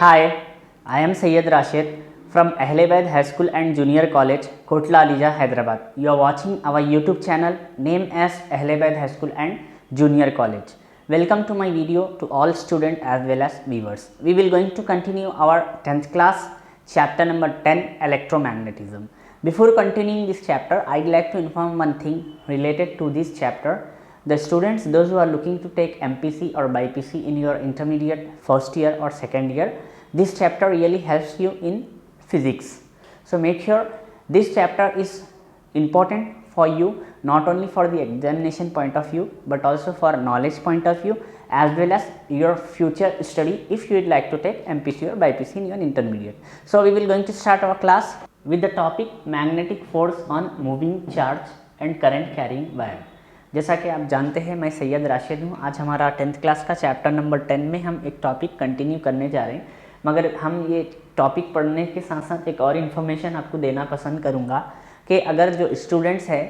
Hi, I am Sayyid Rashid from Ahlebaid High School and Junior College, Kotla Alija, Hyderabad. You are watching our YouTube channel named as Ahlebaid High School and Junior College. Welcome to my video to all students as well as viewers. We will going to continue our 10th class chapter number 10 electromagnetism. Before continuing this chapter, I'd like to inform one thing related to this chapter. The students, those who are looking to take MPC or BPC in your intermediate first year or second year, this chapter really helps you in physics. So make sure this chapter is important for you, not only for the examination point of view but also for knowledge point of view as well as your future study if you would like to take MPC or BPC in your intermediate. So we will going to start our class with the topic magnetic force on moving charge and current carrying wire. जैसा कि आप जानते हैं, मैं सैयद राशिद हूँ। आज हमारा 10th class का चैप्टर नंबर 10 में हम एक टॉपिक कंटिन्यू करने जा रहे हैं, मगर हम ये टॉपिक पढ़ने के साथ साथ एक और इन्फॉर्मेशन आपको देना पसंद करूँगा कि अगर जो स्टूडेंट्स हैं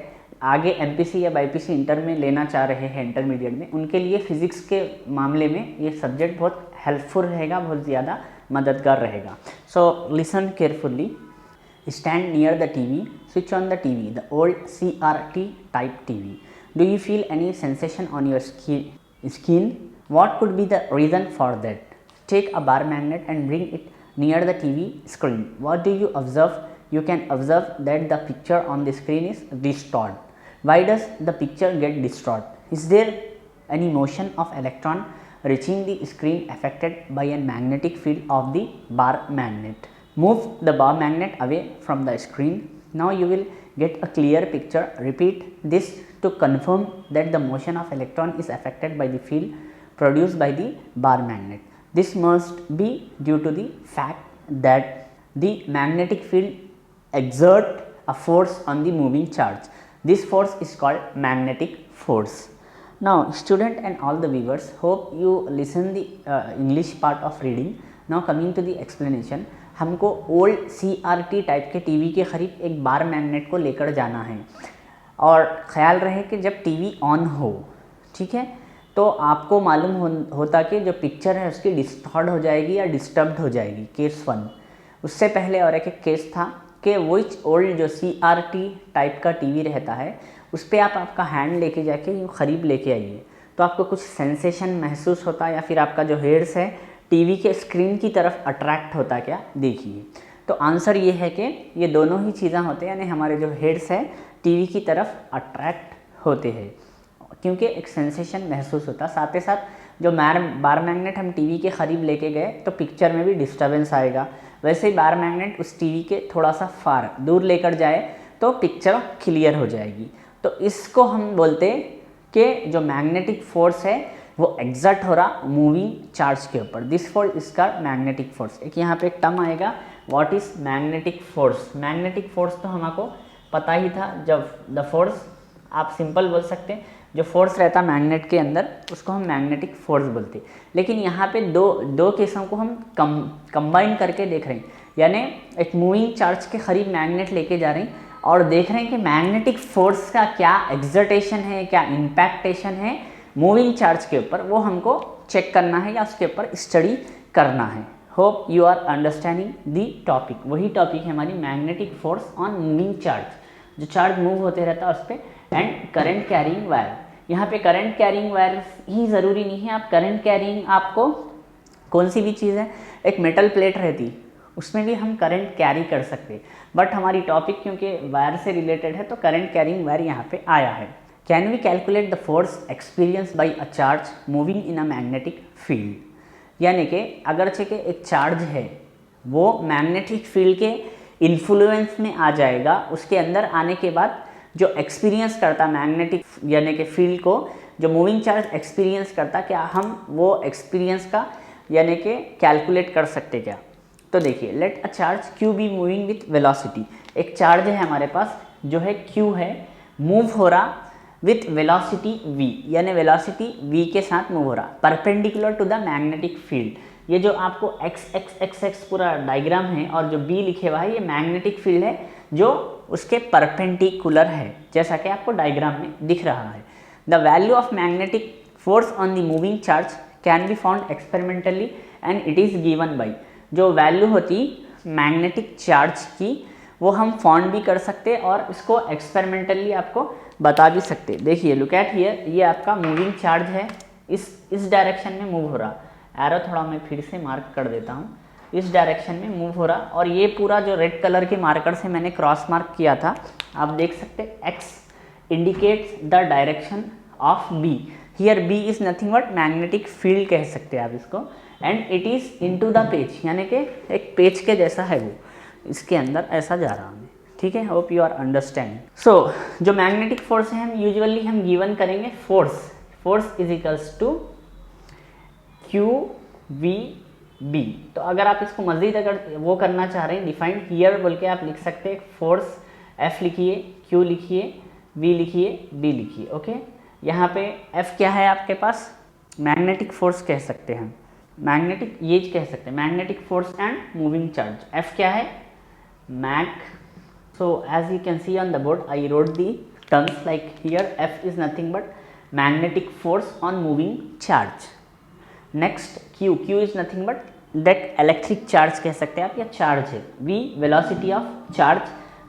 आगे एमपीसी या बाईपीसी इंटर में लेना चाह रहे हैं इंटरमीडिएट में, उनके लिए फ़िज़िक्स के मामले में ये सब्जेक्ट बहुत हेल्पफुल रहेगा, बहुत ज़्यादा मददगार रहेगा। So listen carefully. Stand near the TV, switch on the TV, the old CRT type TV. Do you feel any sensation on your skin? What could be the reason for that? Take a bar magnet and bring it near the TV screen. What do you observe? You can observe that the picture on the screen is distorted. Why does the picture get distorted? Is there any motion of electron reaching the screen affected by a magnetic field of the bar magnet? Move the bar magnet away from the screen. Now you will get a clear picture. Repeat this to confirm that the motion of electron is affected by the field produced by the bar magnet. This must be due to the fact that the magnetic field exerts a force on the moving charge. This force is called magnetic force. Now student and all the viewers, hope you listen the English part of reading. Now coming to the explanation, हमको old CRT type के TV के करीब एक bar magnet को लेकर जाना है और ख़याल रहे कि जब टीवी ऑन हो, ठीक है, तो आपको मालूम होता कि जो पिक्चर है उसकी डिस्टॉर्ट हो जाएगी या डिस्टर्ब्ड हो जाएगी। केस 1। उससे पहले और एक केस था कि वो ओल्ड जो CRT टाइप का टीवी रहता है उस पर आप आपका हैंड लेके जाके यूँ करीब लेके आइए तो आपको कुछ सेंसेशन महसूस होता है या फिर आपका जो हेड्स है टीवी के स्क्रीन की तरफ अट्रैक्ट होता क्या, देखिए। तो आंसर ये है कि ये दोनों ही चीज़ें होते हैं, यानी हमारे जो हेड्स है टीवी की तरफ अट्रैक्ट होते हैं क्योंकि एक सेंसेशन महसूस होता। साथ ही साथ जो बार मैग्नेट हम टीवी के करीब लेके गए तो पिक्चर में भी डिस्टर्बेंस आएगा, वैसे ही बार मैग्नेट उस टीवी के थोड़ा सा फार दूर लेकर जाए तो पिक्चर क्लियर हो जाएगी। तो इसको हम बोलते कि जो मैग्नेटिक फोर्स है वो एग्जर्ट हो रहा मूविंग चार्ज के ऊपर। This force is called magnetic force. एक यहाँ पे एक टर्म आएगा, what is magnetic force. Magnetic force तो हमको पता ही था, जब द फोर्स आप सिंपल बोल सकते हैं, जो फोर्स रहता मैग्नेट के अंदर उसको हम मैग्नेटिक फोर्स बोलते हैं। लेकिन यहाँ पे दो केसों को हम कंबाइन करके देख रहे हैं, यानी एक मूविंग चार्ज के करीब मैग्नेट लेके जा रहे हैं और देख रहे हैं कि मैग्नेटिक फोर्स का क्या एग्जर्टेशन है, क्या इम्पैक्टेशन है मूविंग चार्ज के ऊपर, वो हमको चेक करना है या उसके ऊपर स्टडी करना है। Hope you are understanding the topic. वही टॉपिक है हमारी magnetic force on moving charge, जो चार्ज मूव होते रहता है उस पर, एंड करंट कैरिंग वायर। यहाँ पे करंट कैरिंग वायर ही ज़रूरी नहीं है, आप करंट कैरिंग आपको कौन सी भी चीज़ है, एक मेटल प्लेट रहती उसमें भी हम करंट कैरी कर सकते, बट हमारी टॉपिक क्योंकि वायर से रिलेटेड है तो करंट कैरिंग वायर यहाँ पे आया है। Can we calculate the force experienced by a charge moving in a magnetic field? यानी कि अगरचे के एक चार्ज है वो मैग्नेटिक फील्ड के इन्फ्लुएंस में आ जाएगा, उसके अंदर आने के बाद जो एक्सपीरियंस करता मैग्नेटिक यानी कि फील्ड को, जो मूविंग चार्ज एक्सपीरियंस करता, क्या हम वो एक्सपीरियंस का यानी कि कैलकुलेट कर सकते क्या? तो देखिए, let a charge Q be moving with velocity. एक चार्ज है हमारे पास जो है Q है, मूव हो रहा विथ वेलोसिटी v, यानी वेलोसिटी v के साथ मूव हो रहा perpendicular to the magnetic field. ये जो आपको x पूरा डायग्राम है और जो b लिखे हुआ है ये मैग्नेटिक फील्ड है जो उसके परपेंडिकुलर है, जैसा कि आपको डायग्राम में दिख रहा है। The value of magnetic force on the moving charge can be found experimentally and it is given by. जो वैल्यू होती मैग्नेटिक चार्ज की वो हम फाउंड भी कर सकते और इसको एक्सपेरिमेंटली आपको बता भी सकते। देखिए लुक एट हियर, ये आपका मूविंग चार्ज है, इस डायरेक्शन में मूव हो रहा। एरो थोड़ा मैं फिर से मार्क कर देता हूँ, इस डायरेक्शन में मूव हो रहा और ये पूरा जो रेड कलर के मार्कर से मैंने क्रॉस मार्क किया था आप देख सकते X indicates the direction of B. Here B is nothing but magnetic field कह सकते हैं आप इसको, and it is into the page, यानी कि एक पेज के जैसा है वो, इसके अंदर ऐसा जा रहा है। ठीक है, hope you are understanding. So जो मैग्नेटिक फोर्स है हम यूजुअली हम गिवन करेंगे force is equals to Q V B. तो अगर आप इसको मजीद अगर वो करना चाह रहे हैं डिफाइंड हियर बोल के आप लिख सकते हैं फोर्स एफ लिखिए, क्यू लिखिए, वी लिखिए, बी लिखिए। ओके, यहाँ पे एफ क्या है आपके पास, मैग्नेटिक फोर्स कह सकते हैं, मैग्नेटिक ये कह सकते हैं magnetic force and moving charge. F क्या है, mag. So as you can see on the board I wrote the terms like here F is nothing but magnetic force on moving charge. Next Q is nothing but that electric charge कह सकते हैं आप या charge है। V velocity of charge,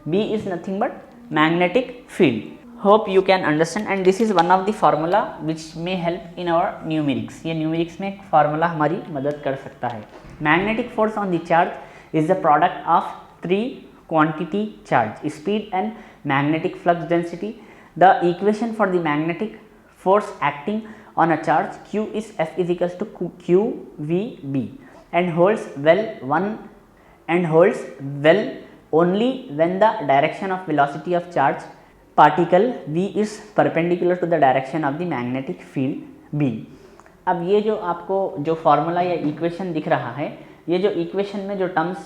B is nothing but magnetic field. Hope you can understand and this is one of the formula which may help in our numerics. ये numerics में एक formula हमारी मदद कर सकता है। Magnetic force on the charge is the product of three quantity charge, speed and magnetic flux density. The equation for the magnetic force acting on a charge q is F is equals to QVB and holds well only when the direction of velocity of charge particle V is perpendicular to the direction of the magnetic field B। अब ये जो आपको जो formula या equation दिख रहा है, ये जो इक्वेशन में जो टर्म्स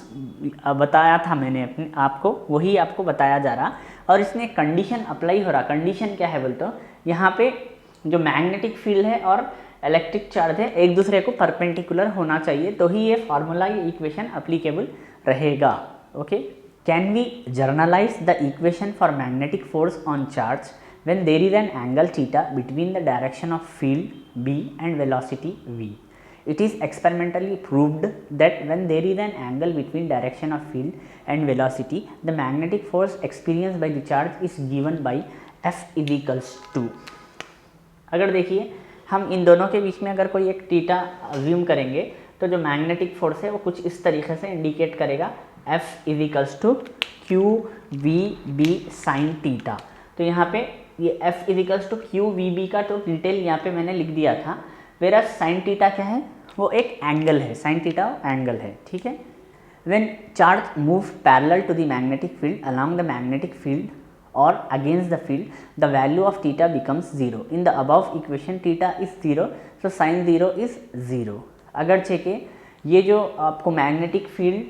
बताया था मैंने अपने आपको वही आपको बताया जा रहा और इसमें कंडीशन अप्लाई हो रहा। कंडीशन क्या है बोलते हो, यहाँ पे जो मैग्नेटिक फील्ड है और इलेक्ट्रिक चार्ज है एक दूसरे को परपेंडिकुलर होना चाहिए, तो ही ये फार्मूला ये इक्वेशन अप्लीकेबल रहेगा। Okay, can we generalise the equation for magnetic force on charge when there is an angle theta between the direction of field B and velocity v। It is experimentally proved that when there is an angle between direction of field and velocity, the magnetic force experienced by the charge is given by F is equals to। अगर देखिए हम इन दोनों के बीच में अगर कोई एक theta assume करेंगे तो जो मैग्नेटिक फोर्स है वो कुछ इस तरीके से इंडिकेट करेगा F is equals to Q V B sine theta. तो यहाँ पे ये F is equals to Q V B का तो डिटेल यहाँ पे मैंने लिख दिया था। वेरा साइन थीटा क्या है, वो एक एंगल है, साइन थीटा एंगल है। ठीक है, when charge move parallel to the magnetic field along the magnetic field or against the field, the value of theta becomes 0. In the above equation theta is 0, so sin 0 is 0। अगर चेके ये जो आपको magnetic field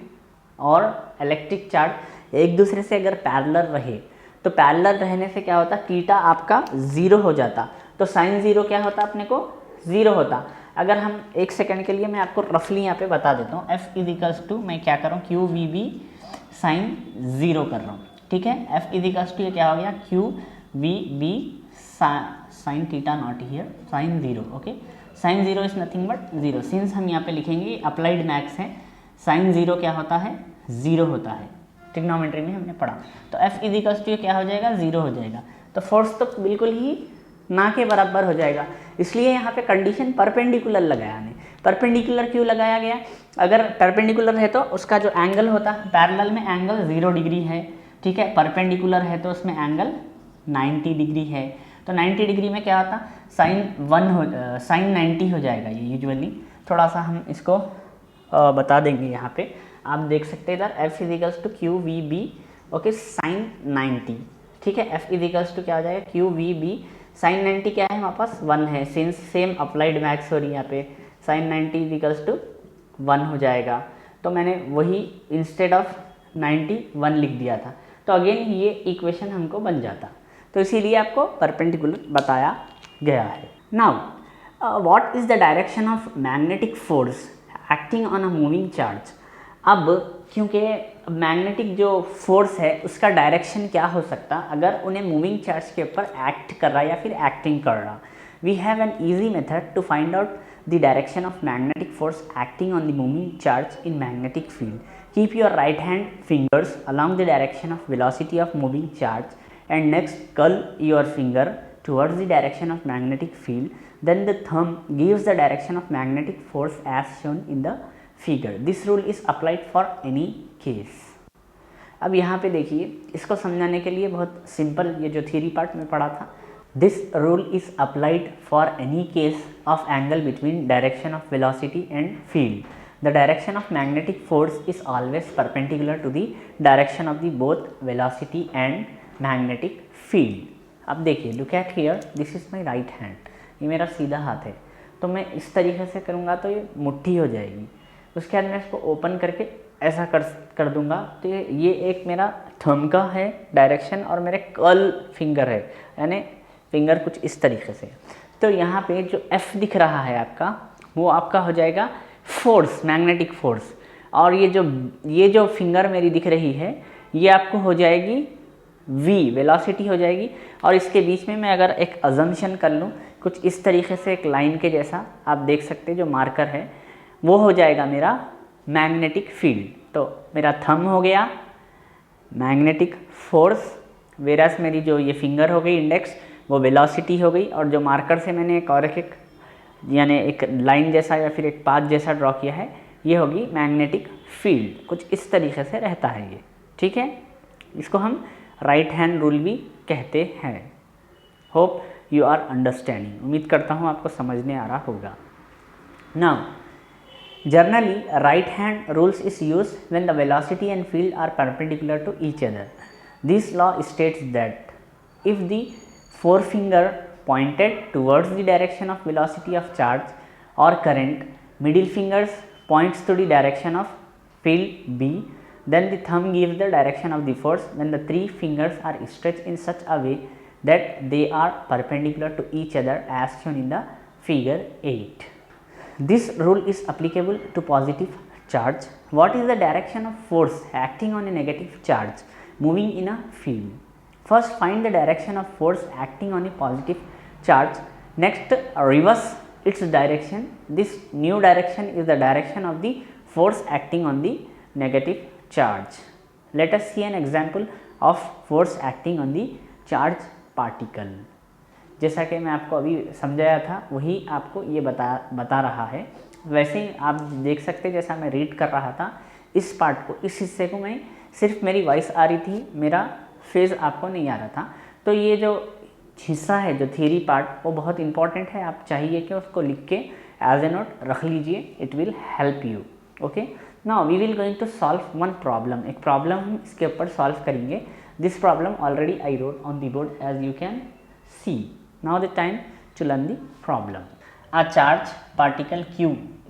और electric charge एक दूसरे से अगर parallel रहे तो पैरेलल रहने से क्या होता, थीटा आपका 0 हो जाता, तो sin 0 क्या होता अपने को 0 होता। अगर हम एक सेकंड के लिए मैं आपको रफली यहाँ पे बता देता हूँ, F इज इक्वल्स टू मैं क्या कर रहा हूँ क्यू वी बी साइन 0 कर रहा हूँ। ठीक है, F इज इक्वल्स टू ये क्या हो गया Q V B sine theta not here sine 0। Okay, sine 0 is nothing but 0। Since हम यहाँ पे लिखेंगे अप्लाइड मैथ्स है, साइन 0 क्या होता है 0 होता है, ट्रिग्नोमेट्री में हमने पढ़ा। तो F इज इक्वल्स टू ये क्या हो जाएगा 0 हो जाएगा, तो फोर्स तो बिल्कुल ही ना के बराबर हो जाएगा। इसलिए यहाँ पे कंडीशन परपेंडिकुलर लगाया नहीं। परपेंडिकुलर क्यों लगाया गया, अगर परपेंडिकुलर है तो उसका जो एंगल होता है पैरेलल में एंगल 0 डिग्री है। ठीक है, परपेंडिकुलर है तो उसमें एंगल 90 डिग्री है, तो 90 डिग्री में क्या होता साइन 90 हो जाएगा। ये यूजुअली थोड़ा सा हम इसको बता देंगे यहाँ पे, आप देख सकते हैं इधर F is equals to Q V B okay sine 90। ठीक है, F इज इक्वल्स टू क्या हो जाएगा क्यू वी बी साइन 90 क्या है हमारे पास 1 है, सिंस सेम अप्लाइड मैथ्स हो रही है यहाँ पे, साइन 90 इज इक्वल्स टू 1 हो जाएगा। तो मैंने वही इंस्टेड ऑफ 91 लिख दिया था, तो अगेन ये इक्वेशन हमको बन जाता, तो इसीलिए आपको परपेंडिकुलर बताया गया है। Now what is the direction of magnetic force acting on a moving charge. अब क्योंकि मैग्नेटिक जो फोर्स है उसका डायरेक्शन क्या हो सकता अगर उन्हें मूविंग चार्ज के ऊपर एक्ट कर रहा या फिर एक्टिंग कर रहा, We have an easy method to find out the direction of magnetic force acting on the moving charge in magnetic field. Keep your right hand fingers along the direction of velocity of moving charge and next curl your finger towards the direction of magnetic field. Then the thumb gives the direction of magnetic force as shown in the figure. This rule is applied for any case. अब यहाँ पे देखिए, इसको समझाने के लिए बहुत simple, ये जो थ्योरी पार्ट में पढ़ा था, this rule is applied for any case of angle between direction of velocity and field. The direction of magnetic force is always perpendicular to the direction of the both velocity and magnetic field. अब देखिए, look at here, this is my right hand, ये मेरा सीधा हाथ है, तो मैं इस तरीके से करूँगा तो ये मुट्ठी हो जाएगी. उसके बाद मैं इसको ओपन करके ऐसा कर दूंगा तो ये एक मेरा थंब का है डायरेक्शन और मेरे कर्ल फिंगर है, यानी फिंगर कुछ इस तरीके से. तो यहाँ पे जो F दिख रहा है आपका, वो आपका हो जाएगा फोर्स, मैग्नेटिक फोर्स. और ये जो फिंगर मेरी दिख रही है, ये आपको हो जाएगी V, वेलोसिटी हो जाएगी. और इसके बीच में मैं अगर एक अजम्पशन कर लूँ कुछ इस तरीके से, एक लाइन के जैसा आप देख सकते हैं, जो मार्कर है वो हो जाएगा मेरा मैग्नेटिक फील्ड. तो मेरा थंब हो गया मैग्नेटिक फोर्स, वेरास मेरी जो ये फिंगर हो गई इंडेक्स, वो वेलोसिटी हो गई. और जो मार्कर से मैंने एक और एक यानी एक लाइन जैसा या फिर एक पाथ जैसा ड्रॉ किया है, ये होगी मैग्नेटिक फील्ड. कुछ इस तरीके से रहता है ये, ठीक है. इसको हम राइट हैंड रूल भी कहते हैं. Hope you are understanding. उम्मीद करता हूँ आपको समझने आ रहा होगा. Now generally right hand rules is used when the velocity and field are perpendicular to each other. This law states that if the forefinger pointed towards the direction of velocity of charge or current, middle fingers points to the direction of field B, then the thumb gives the direction of the force when the three fingers are stretched in such a way that they are perpendicular to each other as shown in the figure 8. This rule is applicable to positive charge. What is the direction of force acting on a negative charge moving in a field? First, find the direction of force acting on a positive charge. Next, reverse its direction. This new direction is the direction of the force acting on the negative charge. Let us see an example of force acting on the charged particle. जैसा कि मैं आपको अभी समझाया था, वही आपको ये बता रहा है. वैसे ही आप देख सकते हैं, जैसा मैं रीड कर रहा था इस पार्ट को, इस हिस्से को, मैं सिर्फ मेरी वॉइस आ रही थी, मेरा फेज आपको नहीं आ रहा था. तो ये जो हिस्सा है, जो थ्योरी पार्ट, वो बहुत इंपॉर्टेंट है. आप चाहिए कि उसको लिख के एज ए नोट रख लीजिए, it will help you. Okay, now we will going to solve one problem. एक प्रॉब्लम हम इसके ऊपर सॉल्व करेंगे. This problem already I wrote on the board as you can see. Now the time to learn the problem. A charged particle Q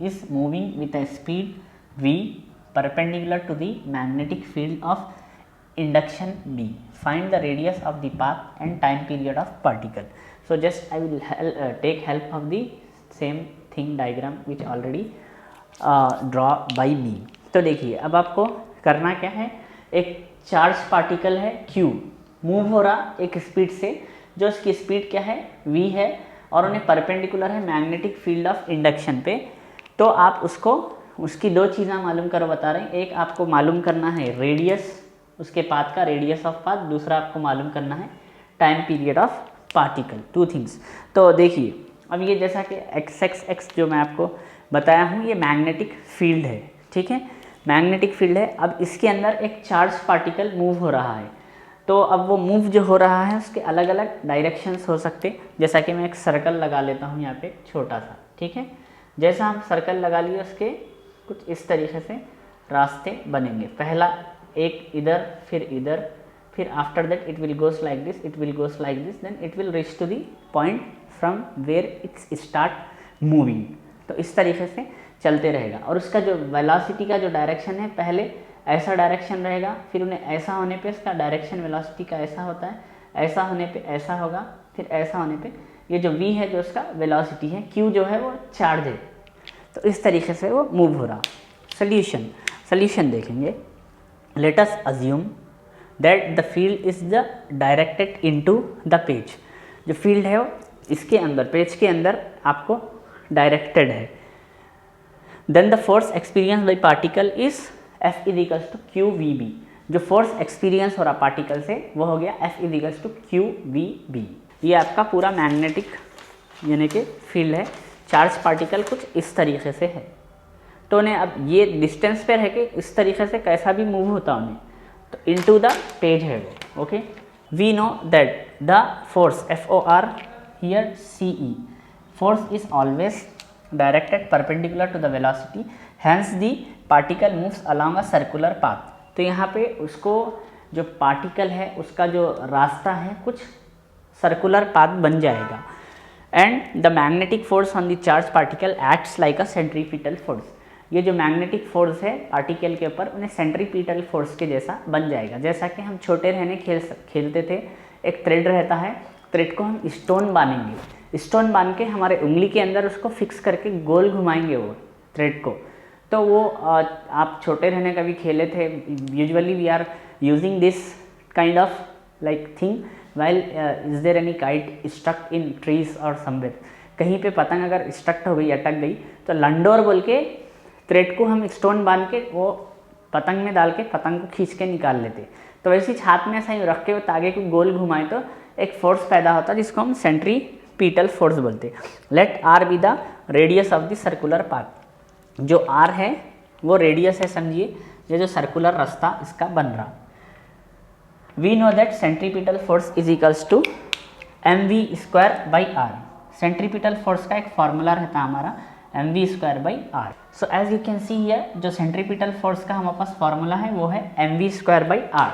is moving with a speed V perpendicular to the magnetic field of induction B. Find the radius of the path and time period of particle. So just I will take help of the same thing diagram which already draw by me. तो देखिए, अब आपको करना क्या है, एक charge particle है Q, move हो रहा एक स्पीड से, जो उसकी स्पीड क्या है, v है, और उन्हें परपेंडिकुलर है मैग्नेटिक फील्ड ऑफ इंडक्शन पे. तो आप उसको, उसकी दो चीज़ें मालूम करो बता रहे हैं. एक आपको मालूम करना है रेडियस, उसके पाथ का रेडियस ऑफ पाथ. दूसरा आपको मालूम करना है time period of particle. Two things. तो देखिए, अब ये जैसा कि x जो मैं आपको बताया हूँ, ये मैग्नेटिक फील्ड है, ठीक है, मैग्नेटिक फील्ड है. अब इसके अंदर एक चार्ज पार्टिकल मूव हो रहा है. तो अब वो मूव जो हो रहा है, उसके अलग अलग डायरेक्शंस हो सकते. जैसा कि मैं एक सर्कल लगा लेता हूँ यहाँ पे छोटा सा, ठीक है. जैसा हम सर्कल लगा लिए, उसके कुछ इस तरीके से रास्ते बनेंगे. पहला एक इधर, फिर after that it will goes like this, it will goes like this, then it will reach to the point from where its start moving. तो इस तरीके से चलते रहेगा. और उसका जो वेलोसिटी का जो डायरेक्शन है, पहले ऐसा डायरेक्शन रहेगा, फिर उन्हें ऐसा होने पे इसका डायरेक्शन वेलोसिटी का ऐसा होता है, ऐसा होने पे ऐसा होगा, फिर ऐसा होने पे ये जो v है, जो उसका वेलोसिटी है, q जो है वो चार्ज है. तो इस तरीके से वो मूव हो रहा. सॉल्यूशन देखेंगे. Let us assume that the field is the directed into the page. जो फील्ड है वो इसके अंदर, पेज के अंदर आपको डायरेक्टेड है। Then the force experience by particle is F is equals to Q V B. जो फोर्स एक्सपीरियंस हो रहा पार्टिकल से वो हो गया F is equals to Q V B. ये आपका पूरा मैग्नेटिक यानी कि फील्ड है। चार्ज पार्टिकल कुछ इस तरीके से है, तो उन्हें अब ये डिस्टेंस पे रह के इस तरीके से कैसा भी मूव होता उन्हें, तो इनटू द पेज है वो। Okay, we know that the force FOR here CE, force is always directed perpendicular to the velocity, hence the particle moves along a circular path। तो यहाँ पे उसको जो पार्टिकल है उसका जो रास्ता है कुछ सर्कुलर पाथ बन जाएगा। And the magnetic force on the charge particle acts like a centripetal force. ये जो मैग्नेटिक फोर्स है पार्टिकल के ऊपर उन्हें सेंट्रीपिटल फोर्स के जैसा बन जाएगा। जैसा कि हम छोटे रहने खेलते थे, एक थ्रेड रहता है, थ्रेड को हम स्टोन बांधेंगे, स्टोन बांध के हमारे उंगली के अंदर उसको फिक्स करके गोल घुमाएंगे वो थ्रेड को। तो वो आप छोटे रहने का भी खेले थे। Usually we are using this kind of like thing while is there any kite stuck in trees और समवेयर। कहीं पे पतंग अगर स्टक हो गई, अटक गई, तो लंडोर बोल के थ्रेड को हम स्टोन बांध के वो पतंग में डाल के पतंग को खींच के निकाल लेते। तो वैसे ही हाथ में ऐसा ही रख के वो तागे को गोल घुमाए तो एक फोर्स पैदा होता है जिसको हम सेंट्रीपिटल फोर्स बोलते। Let R be the radius of the circular path. जो आर है वो रेडियस है, समझिए ये जो सर्कुलर रास्ता इसका बन रहा। We know that centripetal force is equals to mv² R. Centripetal force का एक फॉर्मूला रहता है हमारा mv² R. So as you can see here, जो सेंट्रीपिटल फोर्स का हमारे पास फॉर्मूला है वो है mv² R.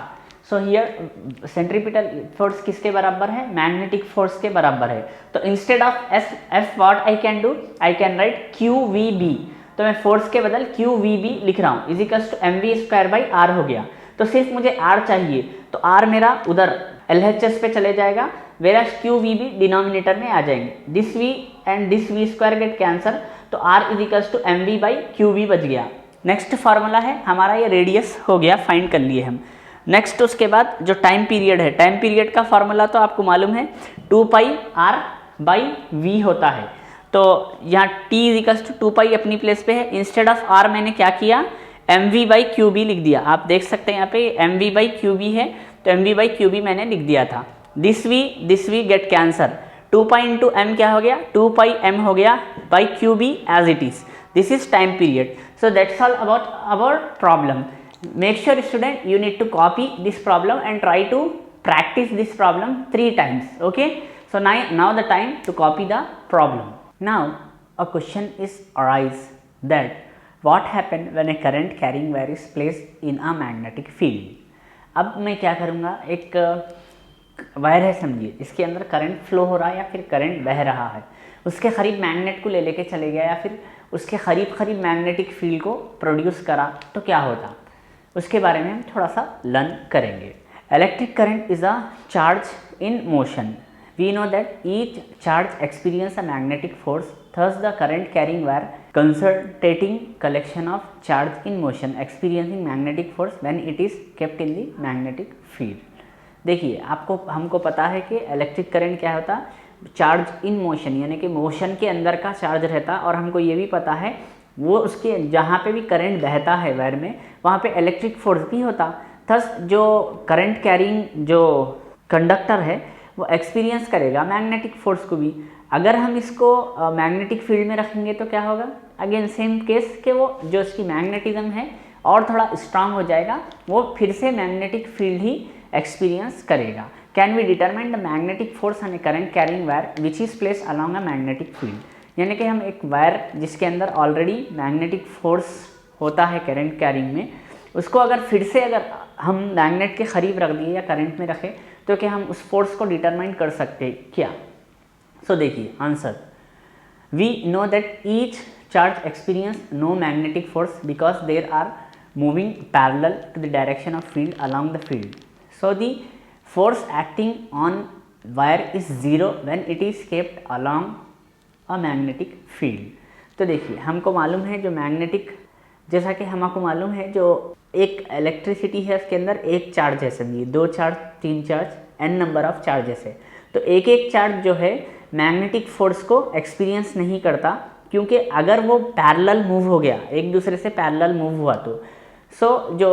So here centripetal force किसके बराबर है? मैग्नेटिक फोर्स के बराबर है। तो instead of F what I can do, I can write QVB। तो मैं फोर्स के बदल QVB लिख रहा हूँ, इजिकल्स टू mv² आर हो गया। तो सिर्फ मुझे R चाहिए, तो R मेरा उधर LHS पे चले जाएगा, वेराज QVB डिनोमिनेटर में आ जाएंगे। This V and this V² gate cancer, तो R इजिकल्स टू mv/QV बच गया। नेक्स्ट फार्मूला है हमारा, ये रेडियस हो गया, फाइंड कर लिए हम। नेक्स्ट उसके बाद जो टाइम पीरियड है, टाइम पीरियड का फार्मूला तो आपको मालूम है 2πr/v होता है। तो यहाँ t इजिकल्स टू 2π अपनी प्लेस पे है, इंस्टेड ऑफ r मैंने क्या किया mv/qb लिख दिया। आप देख सकते हैं यहाँ पे mv/qb है, तो mv/qb मैंने लिख दिया था। This v get cancel, 2π into m क्या हो गया, 2πm हो गया by qb as it is. This is time period. So that's all about our problem. Make sure student you need to copy this problem and try to practice this problem 3 times. Okay, so now the time to copy the problem. Now a question is arise that what happen when a current carrying wire is placed in a magnetic field. अब मैं क्या करूँगा, एक wire है समझिए, इसके अंदर current flow हो रहा है या फिर करंट बह रहा है, उसके करीब मैग्नेट को लेके चले गया या फिर उसके करीब मैग्नेटिक फील्ड को प्रोड्यूस करा, तो क्या होता उसके बारे में हम थोड़ा सा लर्न करेंगे। Electric current is a charge in motion. We know that each charge experience a magnetic force, thus the current carrying wire concentrating collection of charge in motion experiencing magnetic force when it is kept in the magnetic field. देखिए हमको पता है कि electric current क्या होता, charge in motion यानी कि motion के अंदर का चार्ज रहता, और हमको ये भी पता है वो उसके जहाँ पे भी करंट बहता है वायर में वहाँ पे इलेक्ट्रिक फोर्स भी होता। थस जो करंट कैरिंग जो कंडक्टर है वो एक्सपीरियंस करेगा मैग्नेटिक फोर्स को भी। अगर हम इसको मैग्नेटिक फील्ड में रखेंगे तो क्या होगा, अगेन सेम केस कि वो जो इसकी मैग्नेटिज्म है और थोड़ा स्ट्रांग हो जाएगा, वो फिर से मैग्नेटिक फील्ड ही एक्सपीरियंस करेगा। Can we determine the magnetic force on a current carrying wire which is placed along a magnetic field. यानी कि हम एक वायर जिसके अंदर ऑलरेडी मैग्नेटिक फोर्स होता है करंट कैरिंग में, उसको अगर फिर से अगर हम मैग्नेट के करीब रख दिए या करंट में रखें तो क्या हम उस फोर्स को डिटरमाइन कर सकते हैं क्या? सो देखिए answer, we know that each charge experience no magnetic force because there are moving parallel to the direction of field along the field. So the force acting on wire is zero when it is kept along a magnetic field. तो देखिए हमको मालूम है जो magnetic, जैसा कि हमको मालूम है जो एक इलेक्ट्रिसिटी है उसके अंदर एक चार्ज है, समझिए 2 charge 3 charge n number of charges है। तो एक चार्ज जो है मैग्नेटिक फोर्स को एक्सपीरियंस नहीं करता, क्योंकि अगर वो पैरेलल मूव हो गया, एक दूसरे से पैरेलल मूव हुआ तो जो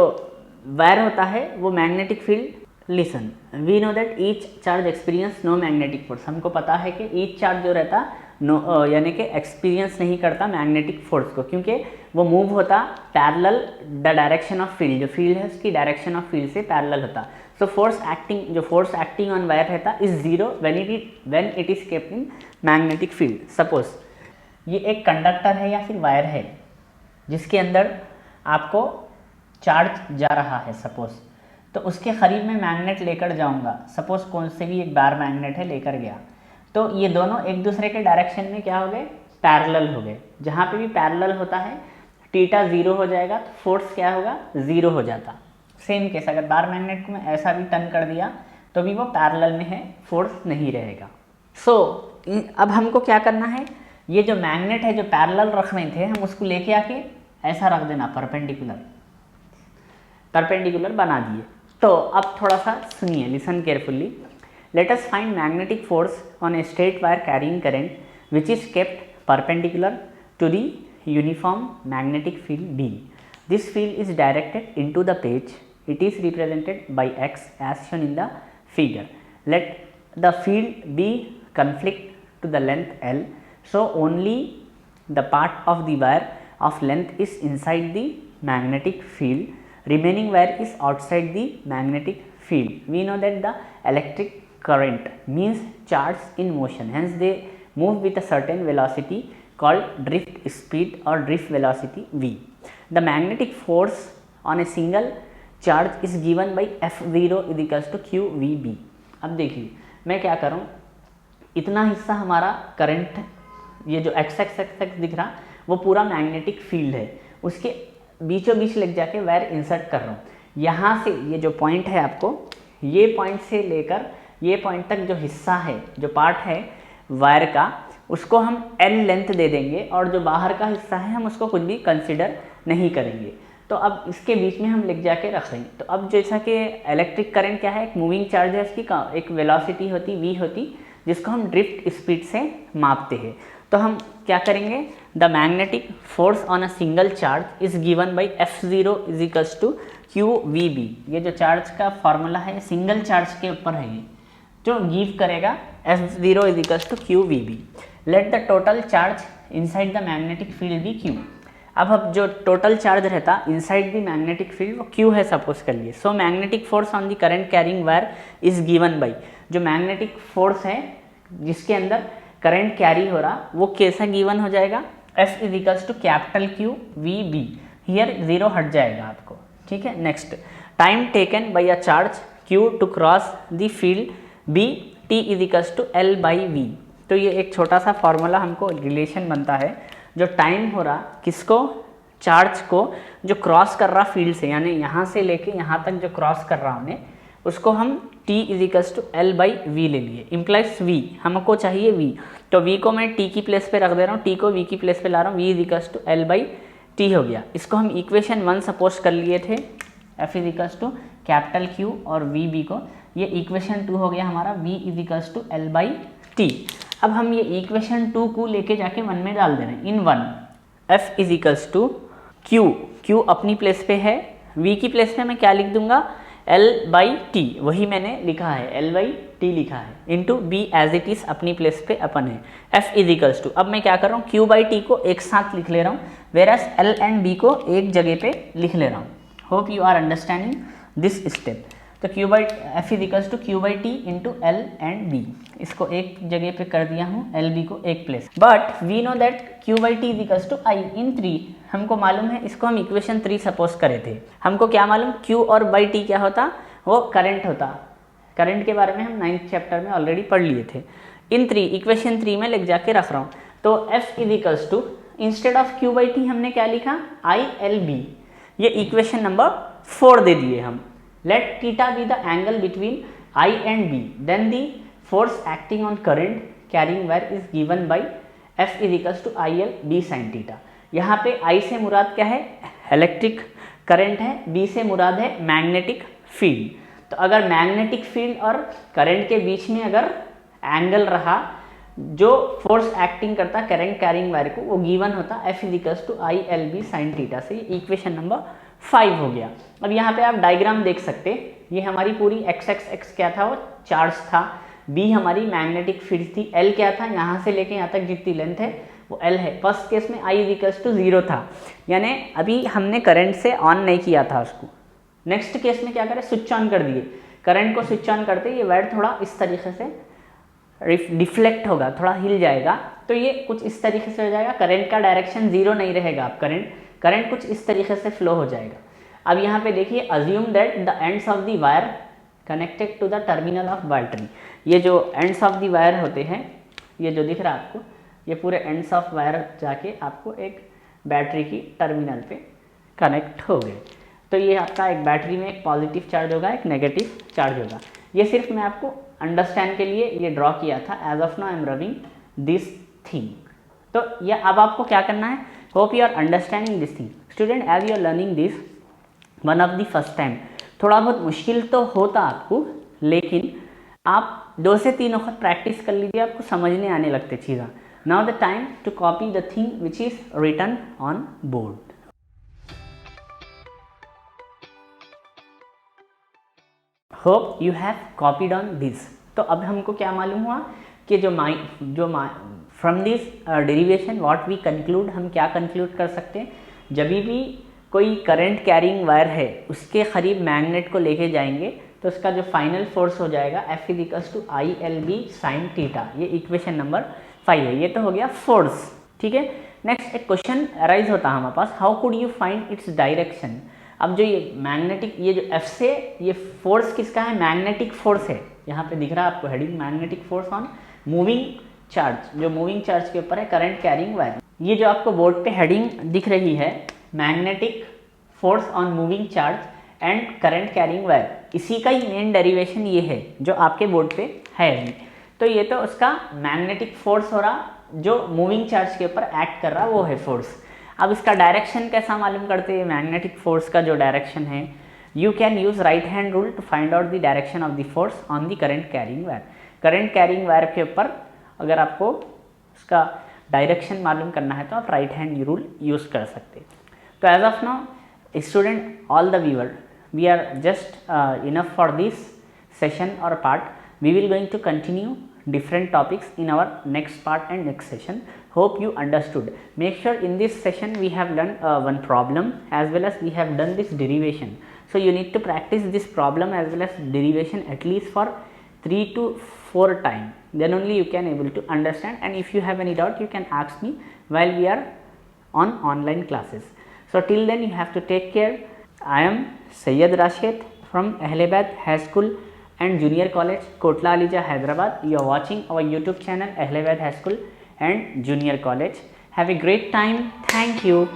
वायर होता है वो magnetic field, listen we know that each charge experience no magnetic force. हमको पता है कि ईच चार्ज जो रहता नो यानी कि एक्सपीरियंस नहीं करता मैग्नेटिक फोर्स को, क्योंकि वो मूव होता parallel the direction of field, जो फील्ड है उसकी डायरेक्शन ऑफ फील्ड से पैरेलल होता। So force acting on wire रहता is zero when it is kept in magnetic field. Suppose ये एक कंडक्टर है या फिर वायर है जिसके अंदर आपको चार्ज जा रहा है सपोज, तो उसके करीब में मैग्नेट लेकर जाऊंगा, सपोज कौन से भी एक बार मैग्नेट है लेकर गया, तो ये दोनों एक दूसरे के डायरेक्शन में क्या हो गए, पैरेलल हो गए। जहाँ पे भी पैरेलल होता है थीटा जीरो हो जाएगा, तो फोर्स क्या होगा, जीरो हो जाता। सेम केस अगर बार मैग्नेट को मैं ऐसा भी टर्न कर दिया तो भी वो पैरेलल में है, फोर्स नहीं रहेगा। सो अब हमको क्या करना है, ये जो मैग्नेट है जो पैरेलल रख रहे थे हम उसको लेके आके ऐसा रख देना, परपेंडिकुलर बना दिए। तो अब थोड़ा सा सुनिए, listen carefully. Let us find magnetic force on a straight wire carrying current which is kept perpendicular to the uniform magnetic field B. This field is directed into the page. It is represented by X as shown in the figure. Let the field be conflict to the length L, so only the part of the wire of length is inside the magnetic field, remaining wire is outside the magnetic field. We know that the electric current means charge in motion, hence they move with a certain velocity called drift speed or drift velocity V. The magnetic force on a single charge is given by F0 is equals to QVB. अब देखिए मैं क्या करूँ, इतना हिस्सा हमारा current, ये जो एक्स दिख रहा वो पूरा मैग्नेटिक फील्ड है, उसके बीचों बीच लग जाके वायर इंसर्ट कर रहा हूँ। यहाँ से ये जो पॉइंट है आपको, ये पॉइंट से लेकर ये पॉइंट तक जो हिस्सा है, जो पार्ट है वायर का, उसको हम L लेंथ दे देंगे और जो बाहर का हिस्सा है हम उसको कुछ भी कंसिडर नहीं करेंगे। तो अब इसके बीच में हम लिख जाके रख रहे हैं। तो अब जैसा कि इलेक्ट्रिक करंट क्या है, एक मूविंग चार्ज है, उसकी एक वेलोसिटी होती V होती, जिसको हम ड्रिफ्ट स्पीड से मापते हैं। तो हम क्या करेंगे, the magnetic force on a single charge is given by F0 is equals to QVB। ये जो चार्ज का फॉर्मूला है सिंगल चार्ज के ऊपर है, ये जो गिव करेगा F0 is equals to QVB। Let the total charge inside the magnetic field be Q। अब जो टोटल चार्ज रहता इनसाइड द मैग्नेटिक फील्ड वो Q है सपोज कर लिए। So magnetic force on the current carrying wire is given by, जो magnetic force है जिसके अंदर करंट कैरी हो रहा वो कैसा गिवन हो जाएगा, F is equals to capital QVB। Here zero हट जाएगा आपको, ठीक है। Next, time taken by a charge Q to cross the field B, T is equals to L by V। तो ये एक छोटा सा फॉर्मूला हमको रिलेशन बनता है, जो टाइम हो रहा किसको, चार्ज को जो क्रॉस कर रहा फील्ड से, यानी यहाँ से लेके यहाँ तक जो क्रॉस कर रहा हमने, उसको हम T is equals to L by V ले लिए, इम्प्लाइज V, हमको चाहिए V। तो V को मैं T की प्लेस पे रख दे रहा हूँ, T को V की प्लेस पे ला रहा हूँ, V is equals to L by T हो गया। इसको हम इक्वेशन 1 सपोज कर लिए थे, F is equals to capital Q और VB को, ये इक्वेशन 2 हो गया हमारा, V is equals to L by T। अब हम ये इक्वेशन 2 को लेके जाके 1 में डाल दे रहे हैं। In 1 F is equals to Q अपनी प्लेस पे है, V की प्लेस पे मैं क्या लिख दूंगा, L बाई T, वही मैंने लिखा है, L बाई T लिखा है, into B as it is अपनी प्लेस पे अपन है। F इज इक्वल्स टू, अब मैं क्या कर रहा हूँ, Q बाई T को एक साथ लिख ले रहा हूँ, वेरस L एंड B को एक जगह पे लिख ले रहा हूँ। Hope you are understanding this step. तो F is equals to Q by T into L and B, इसको एक जगह पे कर दिया हूँ, LB को एक place. But we know that Q by T is equals to I in 3, हमको मालूम है, इसको हम इक्वेशन 3 सपोज करे थे। हमको क्या मालूम, Q और बाई T क्या होता, वो करंट होता। करंट के बारे में हम 9th चैप्टर में ऑलरेडी पढ़ लिए थे। इन 3 इक्वेशन 3 में लिख जाके रख रहा हूँ। तो F is equals to, instead of Q by T हमने क्या लिखा, ILB, ये इक्वेशन नंबर 4 दे दिए हम। Let theta be the angle between I and B, then the force acting on current carrying wire is given by F is equals to IL B sin theta। यहाँ पे I से मुराद क्या है, electric current है, B से मुराद है magnetic field. तो अगर मैग्नेटिक फील्ड और करंट के बीच में अगर एंगल रहा जो फोर्स एक्टिंग करता करंट कैरिंग वायर को वो गिवन होता F is to I L B sine theta से। इक्वेशन नंबर 5 हो गया। अब यहाँ पे आप डायग्राम देख सकते, ये हमारी पूरी x क्या था, वो चार्ज था, b हमारी मैग्नेटिक फील्ड थी, l क्या था, यहाँ से लेके यहाँ तक जितनी लेंथ है वो l है। फर्स्ट केस में I इज टू 0 था, यानी अभी हमने करंट से ऑन नहीं किया था उसको। नेक्स्ट केस में क्या करें, स्विच ऑन कर दिए। करंट को स्विच ऑन करते ये वायर थोड़ा इस तरीके से डिफ्लेक्ट होगा, थोड़ा हिल जाएगा, तो ये कुछ इस तरीके से हो जाएगा। करंट का डायरेक्शन 0 नहीं रहेगा, आप करंट कुछ इस तरीके से फ्लो हो जाएगा। अब यहाँ पे देखिए, assume that the ends of the wire connected to the terminal of battery. ये जो एंड्स ऑफ द वायर होते हैं, ये जो दिख रहा है आपको, ये पूरे एंड्स ऑफ वायर जाके आपको एक बैटरी की टर्मिनल पे कनेक्ट हो गए। तो ये आपका एक बैटरी में एक पॉजिटिव चार्ज होगा, एक नेगेटिव चार्ज होगा। ये सिर्फ मैं आपको अंडरस्टैंड के लिए ये ड्रॉ किया था। As of now I am rubbing this thing. तो ये अब आपको क्या करना है, hope you are understanding this thing. Student, as you are learning this one of the first time, थोड़ा बहुत मुश्किल तो होता आपको, लेकिन आप 2 से 3 वक्त प्रैक्टिस कर लीजिए, आपको समझने आने लगते चीज़ें। Now the time to copy the thing which is written on board. Hope you have copied on this. तो अब हमको क्या मालूम हुआ कि जो from this derivation what we conclude, हम क्या कंक्लूड कर सकते हैं, जब भी कोई करंट कैरिंग वायर है उसके करीब मैग्नेट को लेके जाएंगे तो उसका जो फाइनल फोर्स हो जाएगा F is to I L B sine theta. ये इक्वेशन नंबर 5 है। ये तो हो गया फोर्स, ठीक है। नेक्स्ट एक क्वेश्चन अराइज होता है हमारे पास, how could you find its direction. अब जो ये मैग्नेटिक, ये जो F से ये फोर्स किसका है, मैग्नेटिक फोर्स है। यहाँ पे दिख रहा है आपको heading, magnetic force on moving charge, जो मूविंग चार्ज के ऊपर है करंट कैरिंग वायर। ये जो आपको बोर्ड पे हेडिंग दिख रही है, magnetic force on moving charge and current carrying wire, इसी का ही मेन डेरिवेशन ये है जो आपके बोर्ड पे है अभी। तो ये तो उसका मैग्नेटिक फोर्स हो रहा, जो मूविंग चार्ज के ऊपर एक्ट कर रहा वो है फोर्स। अब इसका डायरेक्शन कैसा मालूम करते हैं, मैग्नेटिक फोर्स का जो डायरेक्शन है, you can use right hand rule to find out the direction of the force on the current carrying wire. Current carrying wire के ऊपर अगर आपको उसका डायरेक्शन मालूम करना है तो आप राइट हैंड रूल यूज़ कर सकते हैं। तो as of now student, all the viewer, we are just enough for this session or part. We will going to continue different topics in our next part and next session. Hope you understood. Make sure in this session we have learned one problem as well as we have done this derivation. So you need to practice this problem as well as derivation at least for 3 to 4 times. Then only you can able to understand, and if you have any doubt you can ask me while we are on online classes. So till then you have to take care. I am Sayyid Rashid from Ahledabad High School and Junior College, Kotla Alija, Hyderabad. You are watching our YouTube channel Ahledabad High School and Junior College. Have a great time. Thank you.